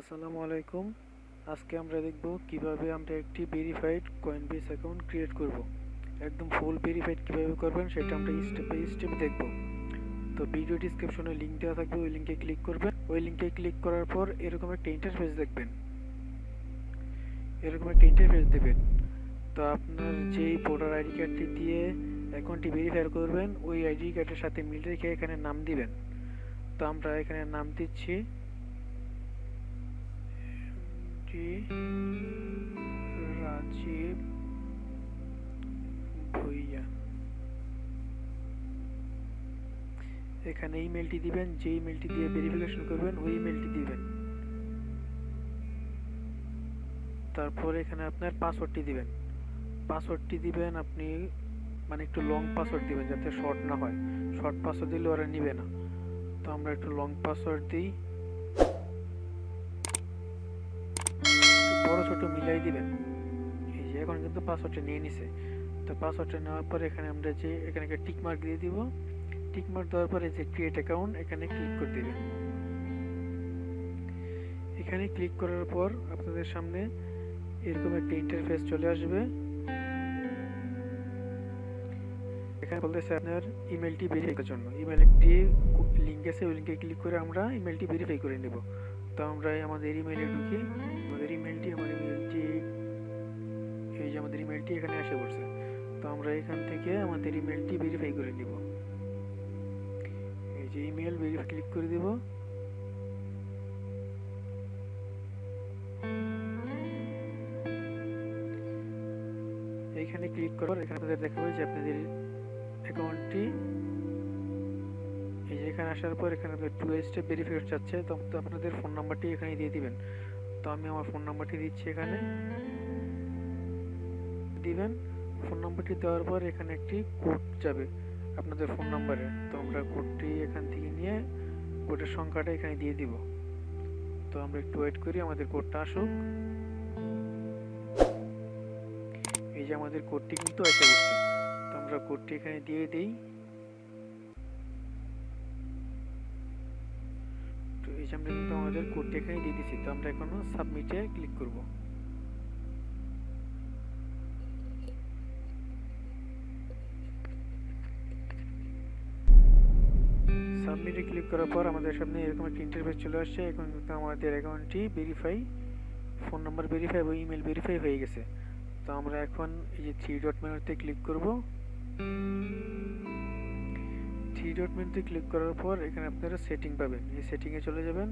আসসালামু আলাইকুম। আজকে আমরা দেখব কিভাবে আমরা একটি ভেরিফাইড কয়েনবেস অ্যাকাউন্ট ক্রিয়েট করব। একদম ফুল ভেরিফাইড কিভাবে করবেন সেটা আমরা স্টেপ বাই স্টেপ দেখব। তো ভিডিও ডেসক্রিপশনে লিংক দেওয়া থাকবে, ওই লিংকে ক্লিক করবেন। ওই লিংকে ক্লিক করার পর এরকম একটা ইন্টারফেস দেখবেন, দেবেন। তো আপনার যেই ভোটার আইডি কার্ডটি দিয়ে অ্যাকাউন্টটি ভেরিফাই করবেন ওই আইডি কার্ডের সাথে মিল রেখে এখানে নাম দিবেন। তো আমরা এখানে নাম দিচ্ছি রাজীব ভুইয়া। এখানে ইমেলটি দিবেন, যে ইমেলটি দিয়ে ভেরিফিকেশন করবেন ওই ইমেলটি দিবেন। তারপর এখানে আপনার পাসওয়ার্ডটি দিবেন। আপনি মানে একটু লং পাসওয়ার্ড দিবেন যাতে শর্ট না হয়। শর্ট পাসওয়ার্ড দিলে ওরা নিবে না। তো আমরা একটু লং পাসওয়ার্ড দিই, বড় ছোট মিলাই দিবেন। এই যে এখন কিন্তু পাসওয়ার্ডটা নিয়ে নিছে। তো পাসওয়ার্ডটা নেওয়ার পর এখানে আমরা যে এখানে একটা টিক মার্ক দিয়ে দিব। টিক মার্ক দেওয়ার পরে যে ক্রিয়েট অ্যাকাউন্ট এখানে ক্লিক করে দিবেন। এখানে ক্লিক করার পর আপনাদের সামনে এরকম একটা ইন্টারফেস চলে আসবে। এখানে বলতেছে আপনার ইমেলটি ভেরিফাই করার জন্য ইমেল একটি লিংক আছে, ওই লিংকে ক্লিক করে আমরা ইমেলটি ভেরিফাই করে নেব। তো আমরা আমাদের ইমেলে ঢুকি। আমাদের ইমেলটি এই যে আমাদের ইমেলটি এখানে এসে পড়ছে। তো আমরা এখান থেকে আমাদের ইমেলটি ভেরিফাই করে নিব। এই যে ইমেল ভেরিফাই ক্লিক করে দিব। এইখানে ক্লিক করার এখানে আপনাদের দেখাবে যে আপনাদের অ্যাকাউন্টটি এই যে এখানে আসার পর এখানে আপনাদের 2 স্টেপ ভেরিফিকেশন চাচ্ছে। তো আপনাদের ফোন নাম্বারটি এখানে দিয়ে দিবেন। তো আমি আমার ফোন নাম্বারটি দিচ্ছি, এখানে দিবেন। ফোন নাম্বারটি দেওয়ার পর এখানে একটি কোড যাবে আপনাদের ফোন নাম্বারে। তো আমরা কোডটি এখান থেকে নিয়ে কোডের সংখ্যাটা এখানে দিয়ে দিব। তো আমরা একটু ওয়েট করি আমাদের কোডটা আসুক। এই যে আমাদের কোডটি কিন্তু এসে পড়ছে। তো আমরা কোডটি এখানে দিয়ে দিই। তো এই যে আমরা কিন্তু আমাদের কোডটি এখানে দিয়ে দিচ্ছি। তো আমরা এখন সাবমিটে ক্লিক করব। সাবমিটে ক্লিক করার পর আমাদের সামনে এরকম একটা ইন্টারফেস চলে আসছে। এখন কিন্তু আমাদের অ্যাকাউন্টটি ভেরিফাই, ফোন নাম্বার ভেরিফাই এবং ইমেল ভেরিফাই হয়ে গেছে। তো আমরা এখন এই যে 3 ডট মেনুতে ক্লিক করব। 3 ডট মেনুতে ক্লিক করার পর এখানে আপনারা সেটিং পাবেন। এই সেটিংয়ে চলে যাবেন।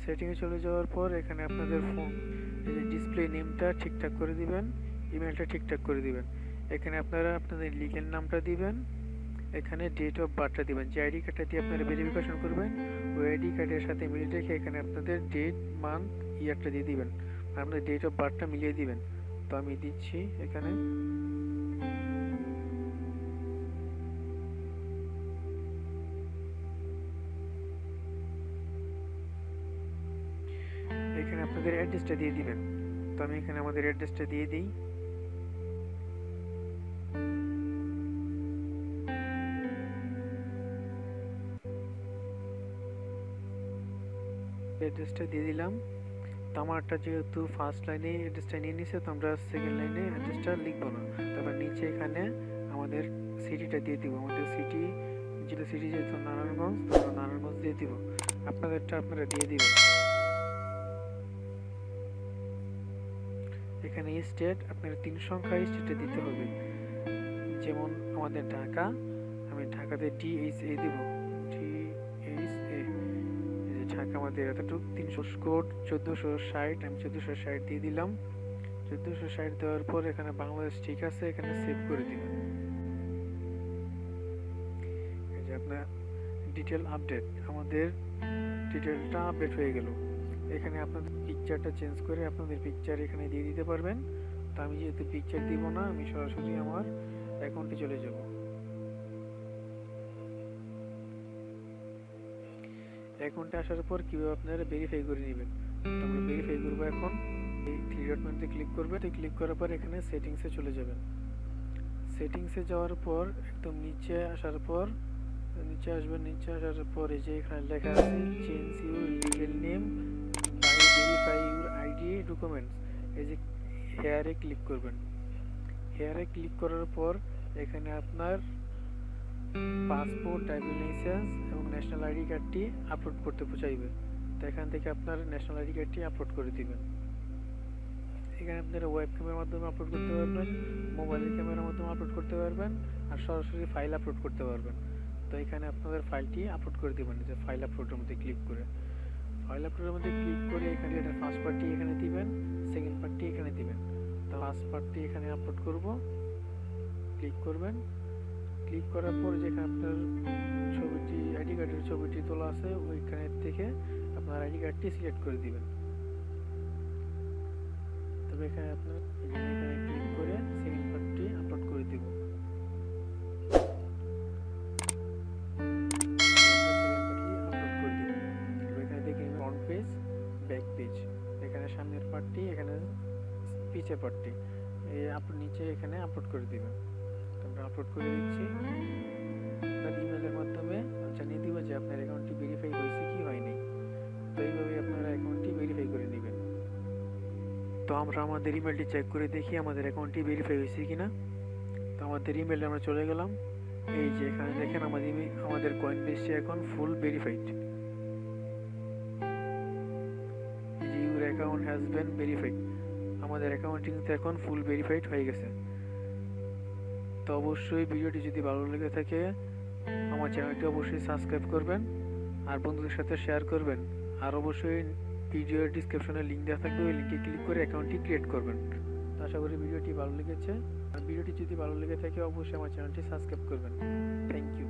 সেটিংয়ে চলে যাওয়ার পর এখানে আপনাদের ফোন এই যে ডিসপ্লে নেমটা ঠিকঠাক করে দিবেন, ইমেলটা ঠিকঠাক করে দিবেন। এখানে আপনারা আপনাদের লিগেল নামটা দিবেন, এখানে ডেট অফ বার্থটা দিবেন। যে আইডি কার্ডটা দিয়ে আপনারা ভেরিফিকেশন করবেন ওই আইডি কার্ডের সাথে মিলিয়ে রেখে এখানে আপনাদের ডেট, মান্থ, ইয়ারটা দিয়ে দিবেন। আপনাদের ডেট অফ বার্থটা মিলিয়ে দিবেন। তো আমি দিচ্ছি এখানে। এখানে আপনাদের অ্যাড্রেসটা দিয়ে দিবেন। তো আমি এখানে আমাদের অ্যাড্রেসটা দিয়ে দিই। অ্যাড্রেসটা দিয়ে দিলাম। তো আমারটা যেহেতু ফার্স্ট লাইনে অ্যাড্রেসটা নিয়ে নিছে, তো আমরা সেকেন্ড লাইনে অ্যাড্রেসটা লিখবো না। তারপর নিচে এখানে আমাদের সিটিটা দিয়ে দিব। আমাদের সিটি যেহেতু নারায়ণগঞ্জ, তো আমরা নারায়ণগঞ্জ দিয়ে দিব। আপনাদেরটা আপনারা দিয়ে দিবেন। এখানে স্টেট আপনার 3 সংখ্যা স্টেটে দিতে হবে। যেমন আমাদের ঢাকা, আমি ঢাকাতে DHA দিব। DHA ঢাকা আমাদের এতটুকু 300 কোড 1460, আমি 1460 দিয়ে দিলাম। 1460 দেওয়ার পর এখানে বাংলাদেশ ঠিক আছে, এখানে সেভ করে দিবেন। এই যে আপনার ডিটেল আপডেট, আমাদের ডিটেলটা আপডেট হয়ে গেল। এখানে আপনাদের পিকচারটা চেঞ্জ করে আপনাদের পিকচার এখানে দিয়ে দিতে পারবেন। তো আমি যেহেতু পিকচার দিব না, আমি সরাসরি আমার অ্যাকাউন্টে চলে যাব। অ্যাকাউন্টে আসার পর কিভাবে আপনারা ভেরিফাই করে নেবেন তো আমরা ভেরিফাই করব। এখন এই 3 ডট মেনুতে ক্লিক করবেন। তো ক্লিক করার পর এখানে সেটিংসে চলে যাবেন। সেটিংসে যাওয়ার পর একদম নিচে আসার পর নিচে আসবেন, নিচে আসার পরে যে এখানে লেখা আছে change your legal name by verify your ID documents, এই যে হেয়ারে ক্লিক করবেন। হেয়ারে ক্লিক করার পর এখানে আপনার পাসপোর্ট, ড্রাইভিং লাইসেন্স এবং ন্যাশনাল আইডি কার্ডটি আপলোড করতে চাইবে। তো এখান থেকে আপনার ন্যাশনাল আইডি কার্ডটি আপলোড করে দিবেন। এখানে আপনারা ওয়েব ক্যামেরার মাধ্যমে আপলোড করতে পারবেন, মোবাইলের ক্যামেরার মাধ্যমে আপলোড করতে পারবেন, আর সরাসরি ফাইল আপলোড করতে পারবেন। তো এখানে আপনাদের ফাইলটি আপলোড করে দেবেন, যে ফাইল আপলোডের মধ্যে ক্লিক করে। ফাইল আপলোডের মধ্যে ক্লিক করে এখানে এটার ফার্স্ট পার্টটি এখানে দিবেন, সেকেন্ড পার্টটি এখানে দিবেন। তো ফার্স্ট পার্টটি এখানে আপলোড করব, ক্লিক করবেন। ক্লিক করার পর যেখানে আপনার ছবিটি, আইডি কার্ডের ছবিটি তোলা আছে, ওইখানে থেকে আপনার আইডি কার্ডটি সিলেক্ট করে দিবেন। তবে এখানে আপনার এখানে ক্লিক করে সেকেন্ড পার্টটি আপলোড করে দিব। এখানে দেখে ফ্রন্ট পেজ, ব্যাক পেজ, এখানে সামনের পার্টটি, এখানে পিছের পার্টটি আপলোড নিচে এখানে আপলোড করে দিবেন। আমরা আপলোড করে দিচ্ছি। আপনার ইমেলের মাধ্যমে জানিয়ে দিব যে আপনার অ্যাকাউন্টটি ভেরিফাই হয়েছে কি হয়নি। তো এইভাবে আপনারা অ্যাকাউন্টটি ভেরিফাই করে নেবেন। তো আমরা আমাদের ইমেলটি চেক করে দেখি আমাদের অ্যাকাউন্টটি ভেরিফাই হয়েছে কিনা। তো আমাদের ইমেলে আমরা চলে গেলাম। এই যে এখানে দেখেন আমাদের কয়েনবেসটি এখন full verified. Your account has been verified, আমাদের অ্যাকাউন্টটি কিন্তু এখন ফুল ভেরিফাইড হয়ে গেছে। তো অবশ্যই ভিডিওটি যদি ভালো লেগে থাকে আমার চ্যানেলটি অবশ্যই সাবস্ক্রাইব করবেন আর বন্ধুদের সাথে শেয়ার করবেন। আর অবশ্যই ভিডিওর ডিসক্রিপশনে লিঙ্ক দেওয়া থাকবে, ওই লিঙ্কে ক্লিক করে অ্যাকাউন্টটি ক্রিয়েট করবেন। আশা করি ভিডিওটি ভালো লেগেছে। আর ভিডিওটি যদি ভালো লেগে থাকে অবশ্যই আমার চ্যানেলটি সাবস্ক্রাইব করবেন। Thank you.